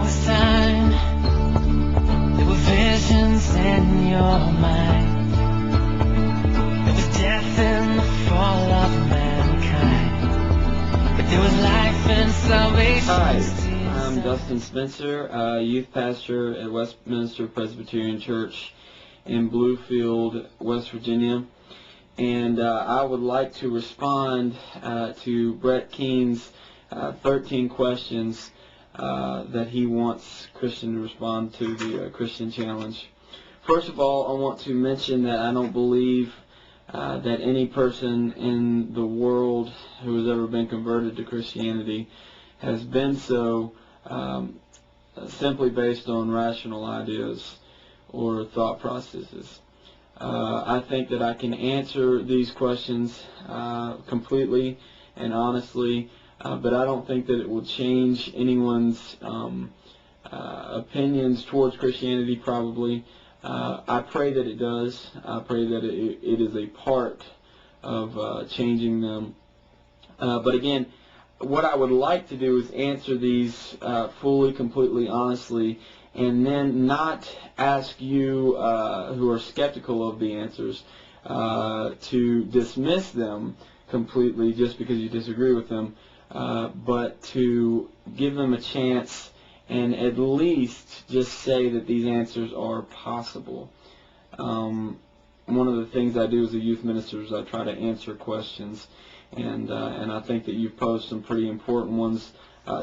was time, there were visions in your mind. There was death in the fall of mankind, but there was life and salvation. Hi, I'm Dustin Spencer, youth pastor at Westminster Presbyterian Church in Bluefield, West Virginia. And I would like to respond to Brett Keene's 13 questions that he wants Christian to respond to the Christian Challenge. First of all, I want to mention that I don't believe that any person in the world who has ever been converted to Christianity has been so simply based on rational ideas or thought processes. I think that I can answer these questions completely and honestly, but I don't think that it will change anyone's opinions towards Christianity, probably. I pray that it does. I pray that it is a part of changing them. But again, what I would like to do is answer these fully, completely, honestly, and then not ask you who are skeptical of the answers to dismiss them completely just because you disagree with them, but to give them a chance and at least just say that these answers are possible. One of the things I do as a youth minister is I try to answer questions, and I think that you've posed some pretty important ones.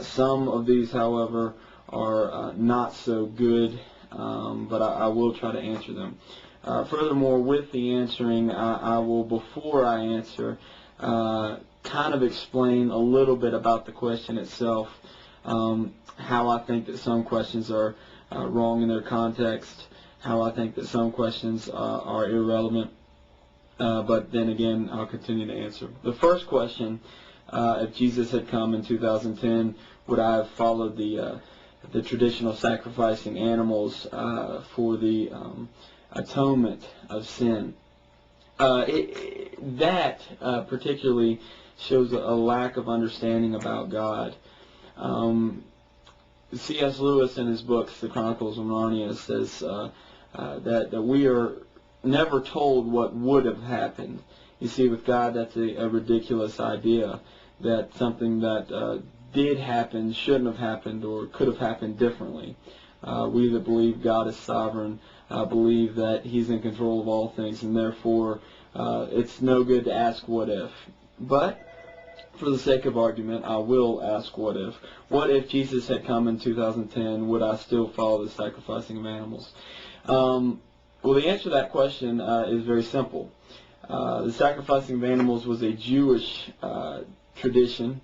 Some of these, however, are not so good, but I will try to answer them. Furthermore, with the answering, I will, before I answer, kind of explain a little bit about the question itself, how I think that some questions are wrong in their context, how I think that some questions are irrelevant, but then again, I'll continue to answer. The first question, if Jesus had come in 2010, would I have followed the traditional sacrificing animals for the atonement of sin? That particularly shows a lack of understanding about God. C.S. Lewis, in his books, The Chronicles of Narnia, says that we are never told what would have happened. You see, with God, that's a ridiculous idea, that something that did happen shouldn't have happened or could have happened differently. We that believe God is sovereign believe that He's in control of all things, and therefore it's no good to ask what if. But for the sake of argument, I will ask what if. What if Jesus had come in 2010? Would I still follow the sacrificing of animals? Well, the answer to that question is very simple. The sacrificing of animals was a Jewish tradition.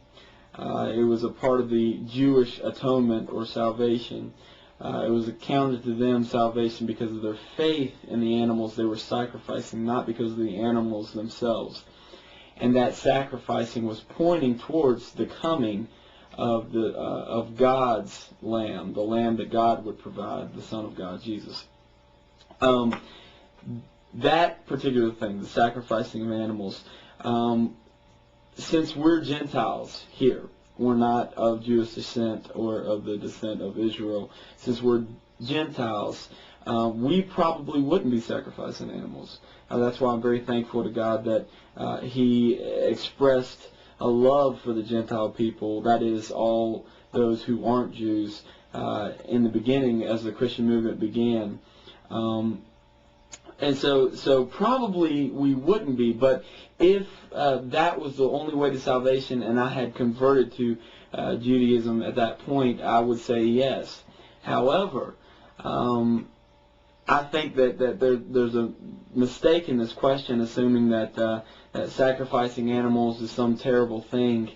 It was a part of the Jewish atonement or salvation. It was accounted to them salvation because of their faith in the animals they were sacrificing, not because of the animals themselves. And that sacrificing was pointing towards the coming of God's Lamb, the Lamb that God would provide, the Son of God, Jesus. That particular thing, the sacrificing of animals, since we're Gentiles here, we're not of Jewish descent or of the descent of Israel, since we're Gentiles, we probably wouldn't be sacrificing animals. That's why I'm very thankful to God that He expressed a love for the Gentile people, that is, all those who aren't Jews, in the beginning as the Christian movement began. And so probably we wouldn't be, but if that was the only way to salvation and I had converted to Judaism at that point, I would say yes. However, I think that there's a mistake in this question, assuming that sacrificing animals is some terrible thing,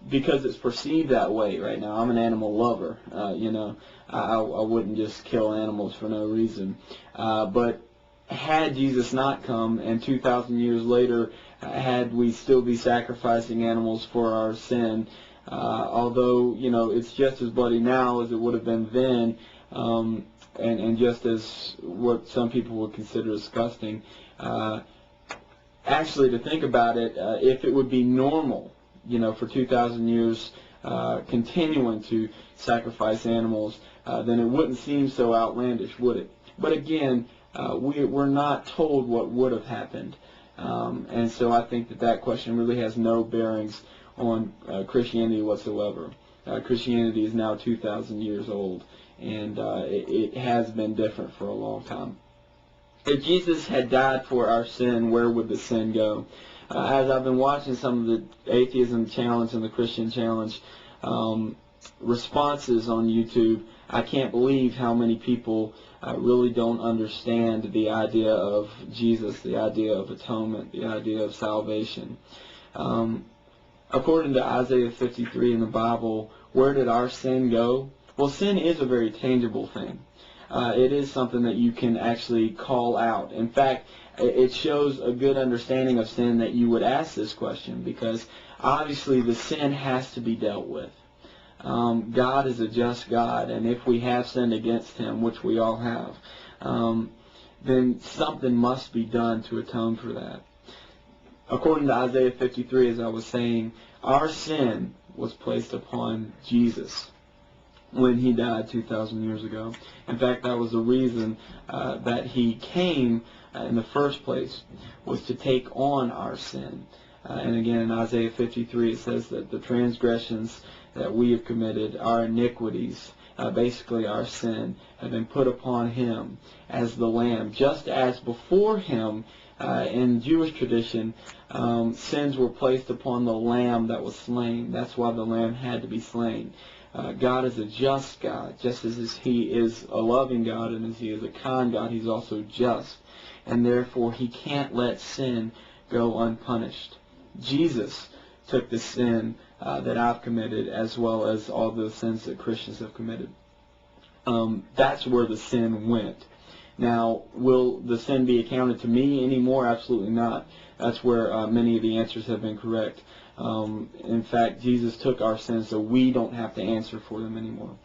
because it's perceived that way right now. I'm an animal lover, I wouldn't just kill animals for no reason. But had Jesus not come, and 2,000 years later, had we still be sacrificing animals for our sin, although, it's just as bloody now as it would have been then, and just as what some people would consider disgusting, actually, to think about it, if it would be normal, for 2,000 years continuing to sacrifice animals, then it wouldn't seem so outlandish, would it? But again, we're not told what would have happened. And so I think that question really has no bearings on Christianity whatsoever. Christianity is now 2,000 years old, and it has been different for a long time. If Jesus had died for our sin, where would the sin go? As I've been watching some of the Atheism Challenge and the Christian Challenge responses on YouTube, I can't believe how many people really don't understand the idea of Jesus, the idea of atonement, the idea of salvation. According to Isaiah 53 in the Bible, where did our sin go? Well, sin is a very tangible thing. It is something that you can actually call out. In fact, it shows a good understanding of sin that you would ask this question, because obviously the sin has to be dealt with. God is a just God, and if we have sinned against Him, which we all have, then something must be done to atone for that. According to Isaiah 53, as I was saying, our sin was placed upon Jesus when He died 2,000 years ago. In fact, that was the reason that He came in the first place, was to take on our sin. And again, in Isaiah 53, it says that the transgressions that we have committed, our iniquities, basically our sin, have been put upon Him as the Lamb. Just as before Him, in Jewish tradition, sins were placed upon the Lamb that was slain. That's why the Lamb had to be slain. God is a just God. Just as He is a loving God and as He is a kind God, He's also just. And therefore, He can't let sin go unpunished. Jesus took the sin that I've committed, as well as all the sins that Christians have committed. That's where the sin went. Now, will the sin be accounted to me anymore? Absolutely not. That's where many of the answers have been correct. In fact, Jesus took our sins so we don't have to answer for them anymore.